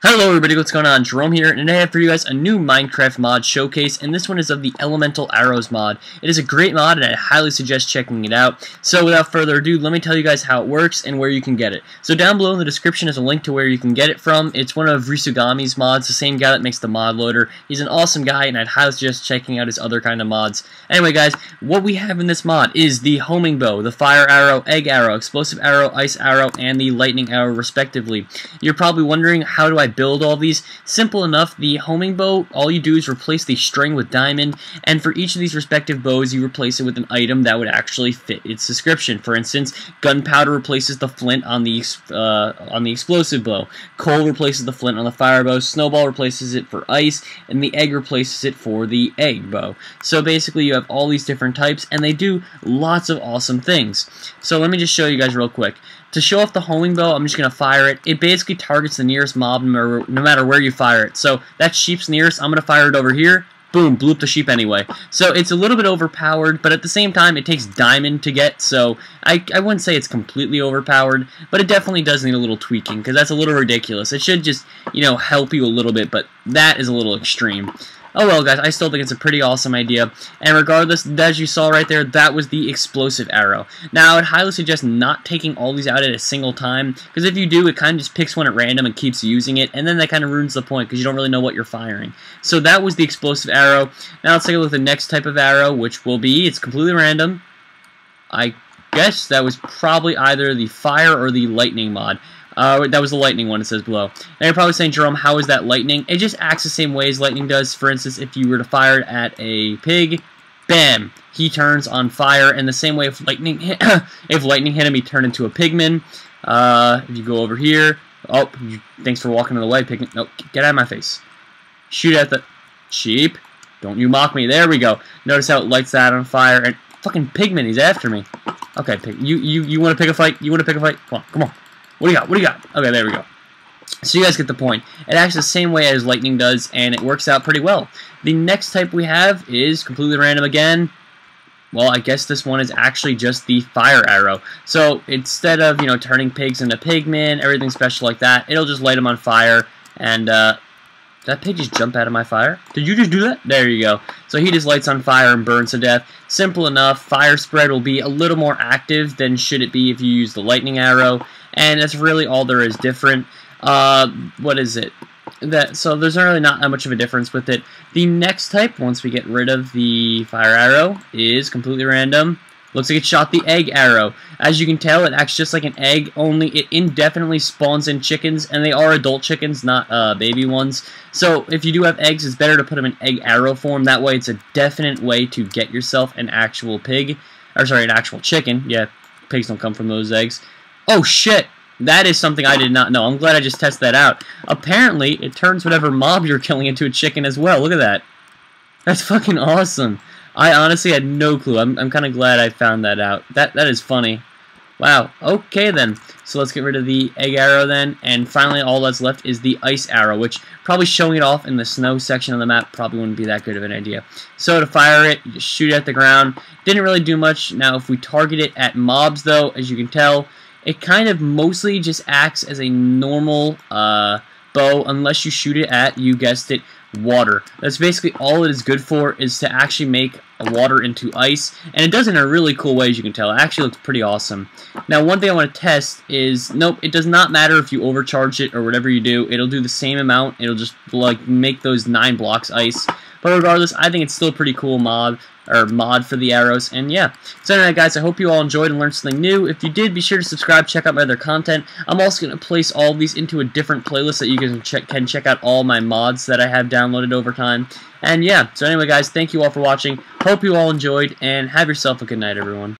Hello everybody, what's going on? Jerome here, and today I have for you guys a new Minecraft mod showcase, and this one is of the Elemental Arrows mod. It is a great mod, and I highly suggest checking it out. So without further ado, let me tell you guys how it works and where you can get it. So down below in the description is a link to where you can get it from. It's one of Risugami's mods, the same guy that makes the mod loader. He's an awesome guy, and I'd highly suggest checking out his other kind of mods. Anyway guys, what we have in this mod is the homing bow, the fire arrow, egg arrow, explosive arrow, ice arrow, and the lightning arrow respectively. You're probably wondering, how do I build all these? Simple enough. The homing bow, all you do is replace the string with diamond, and for each of these respective bows you replace it with an item that would actually fit its description. For instance, gunpowder replaces the flint on the explosive bow, coal replaces the flint on the fire bow, snowball replaces it for ice, and the egg replaces it for the egg bow. So basically you have all these different types, and they do lots of awesome things. So let me just show you guys real quick. To show off the homing bow, I'm just going to fire it. It basically targets the nearest mob no matter where you fire it. So that sheep's nearest, I'm going to fire it over here. Boom, blew up the sheep anyway. So it's a little bit overpowered, but at the same time, it takes diamond to get, so I wouldn't say it's completely overpowered, but it definitely does need a little tweaking, because that's a little ridiculous. It should just, you know, help you a little bit, but that is a little extreme. Oh well, guys, I still think it's a pretty awesome idea, and regardless, as you saw right there, that was the explosive arrow. Now, I would highly suggest not taking all these out at a single time, because if you do, it kind of just picks one at random and keeps using it, and then that kind of ruins the point, because you don't really know what you're firing. So that was the explosive arrow. Now let's take a look at the next type of arrow, which will be, it's completely random. I guess that was probably either the fire or the lightning mod. That was the lightning one, it says below. Now you're probably saying, Jerome, how is that lightning? It just acts the same way as lightning does. For instance, if you were to fire it at a pig, bam, he turns on fire. And the same way if lightning hit, him, he turned into a pigman. If you go over here, oh, thanks for walking in the way, pigman. Nope, get out of my face. Shoot at the sheep. Don't you mock me. There we go. Notice how it lights that on fire. And fucking pigman, he's after me. Okay, pig, you want to pick a fight? You want to pick a fight? Come on, come on. What do you got? What do you got? Okay, there we go. So you guys get the point. It acts the same way as lightning does, and it works out pretty well. The next type we have is completely random again. Well, I guess this one is actually just the fire arrow. So instead of, you know, turning pigs into pigmen, everything special like that, it'll just light them on fire. And did that pig just jump out of my fire? Did you just do that? There you go. So he just lights on fire and burns to death. Simple enough. Fire spread will be a little more active than should it be if you use the lightning arrow. And that's really all there is different. What is it? So there's really not that much of a difference with it. The next type, once we get rid of the fire arrow, is completely random. Looks like it shot the egg arrow. As you can tell, it acts just like an egg, only it indefinitely spawns in chickens, and they are adult chickens, not baby ones. So if you do have eggs, it's better to put them in egg arrow form. That way it's a definite way to get yourself an actual pig. Or sorry, an actual chicken. Yeah, pigs don't come from those eggs. Oh shit! That is something I did not know. I'm glad I just tested that out. Apparently, it turns whatever mob you're killing into a chicken as well. Look at that. That's fucking awesome. I honestly had no clue. I'm kind of glad I found that out. That is funny. Wow. Okay then. So let's get rid of the egg arrow then. And finally, all that's left is the ice arrow, which probably showing it off in the snow section of the map probably wouldn't be that good of an idea. So to fire it, you just shoot it at the ground. Didn't really do much. Now if we target it at mobs though, as you can tell, it kind of mostly just acts as a normal bow unless you shoot it at, you guessed it, water. That's basically all it is good for, is to actually make water into ice, and it does it in a really cool way, as you can tell. It actually looks pretty awesome. Now one thing I want to test is, nope, it does not matter if you overcharge it or whatever you do, it'll do the same amount, it'll just like make those 9 blocks ice. But regardless, I think it's still a pretty cool mod for the arrows, and yeah. So anyway, guys, I hope you all enjoyed and learned something new. If you did, be sure to subscribe, check out my other content. I'm also going to place all of these into a different playlist that you guys can check out all my mods that I have downloaded over time. And yeah, so anyway, guys, thank you all for watching. Hope you all enjoyed, and have yourself a good night, everyone.